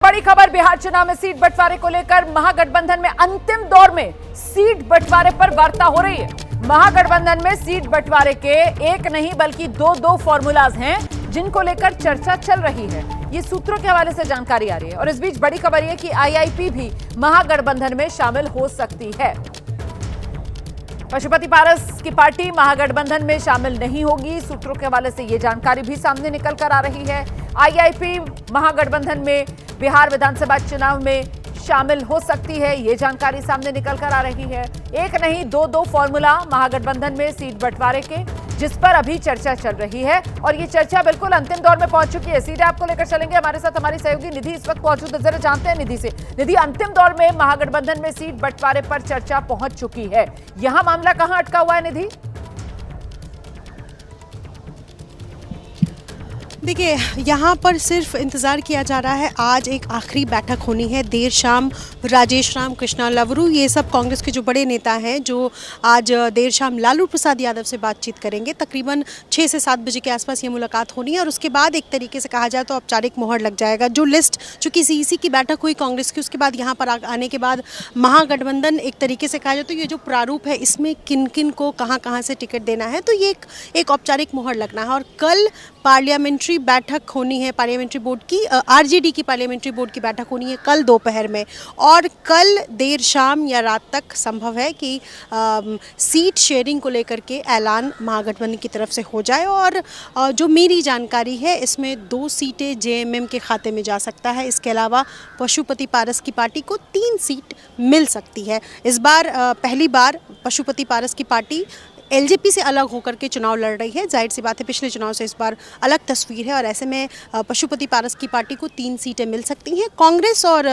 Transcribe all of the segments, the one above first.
बड़ी खबर, बिहार चुनाव में सीट बंटवारे को लेकर महागठबंधन में अंतिम दौर में सीट बंटवारे पर वार्ता हो रही है। महागठबंधन में सीट बंटवारे के एक नहीं बल्कि दो फॉर्मूलाज हैं जिनको लेकर चर्चा चल रही है। ये सूत्रों के हवाले से जानकारी आ रही है। और इस बीच बड़ी खबर यह कि आईआईपी भी महागठबंधन में शामिल हो सकती है। पशुपति पारस की पार्टी महागठबंधन में शामिल नहीं होगी। सूत्रों के हवाले से यह जानकारी भी सामने निकल कर आ रही है। आईआईपी महागठबंधन में बिहार विधानसभा चुनाव में शामिल हो सकती है, ये जानकारी सामने निकल कर आ रही है। एक नहीं दो फॉर्मूला महागठबंधन में सीट बंटवारे के, जिस पर अभी चर्चा चल रही है और ये चर्चा बिल्कुल अंतिम दौर में पहुंच चुकी है। सीधे आपको लेकर चलेंगे, हमारे साथ हमारी सहयोगी निधि इस वक्त मौजूद है। जरा जानते हैं निधि से। निधि, अंतिम दौर में महागठबंधन में सीट बंटवारे पर चर्चा पहुंच चुकी है, यहां मामला कहां अटका हुआ है निधि? देखिए, यहाँ पर सिर्फ इंतज़ार किया जा रहा है। आज एक आखिरी बैठक होनी है देर शाम। राजेश राम, कृष्णा लवरू, ये सब कांग्रेस के जो बड़े नेता हैं जो आज देर शाम लालू प्रसाद यादव से बातचीत करेंगे। तकरीबन 6 से 7 बजे के आसपास ये मुलाकात होनी है और उसके बाद एक तरीके से कहा जाए तो औपचारिक मोहर लग जाएगा। जो लिस्ट, चूँकि सीईसी की बैठक हुई कांग्रेस की, उसके बाद यहाँ पर आने के बाद महागठबंधन एक तरीके से कहा जाए तो ये जो प्रारूप है इसमें किन किन को कहाँ से टिकट देना है, तो ये एक औपचारिक मोहर लगना है। और कल पार्लियामेंट्री बैठक होनी है, पार्लियामेंट्री बोर्ड की, आरजेडी की पार्लियामेंट्री बोर्ड की बैठक होनी है कल दोपहर में। और कल देर शाम या रात तक संभव है कि सीट शेयरिंग को लेकर के ऐलान महागठबंधन की तरफ से हो जाए। और जो मेरी जानकारी है इसमें 2 सीटें जेएमएम के खाते में जा सकता है। इसके अलावा पशुपति पारस की पार्टी को 3 सीट मिल सकती है। इस बार पहली बार पशुपति पारस की पार्टी एलजेपी से अलग होकर के चुनाव लड़ रही है। जाहिर सी बात है पिछले चुनाव से इस बार अलग तस्वीर है और ऐसे में पशुपति पारस की पार्टी को 3 सीटें मिल सकती हैं। कांग्रेस और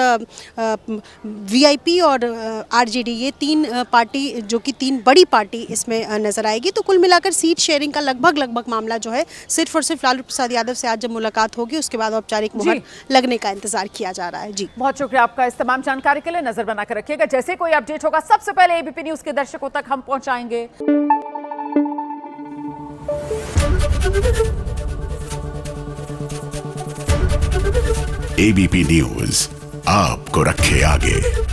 वीआईपी और आरजेडी, ये 3 पार्टी जो कि 3 बड़ी पार्टी इसमें नजर आएगी। तो कुल मिलाकर सीट शेयरिंग का लगभग मामला जो है सिर्फ और सिर्फ लालू प्रसाद यादव से आज जब मुलाकात होगी उसके बाद औपचारिक मोहर लगने का इंतजार किया जा रहा है। जी, बहुत शुक्रिया आपका इस तमाम जानकारी के लिए। नजर बनाकर रखिएगा, जैसे कोई अपडेट होगा सबसे पहले एबीपी न्यूज के दर्शकों तक हम पहुंचाएंगे। एबीपी न्यूज आपको रखे आगे।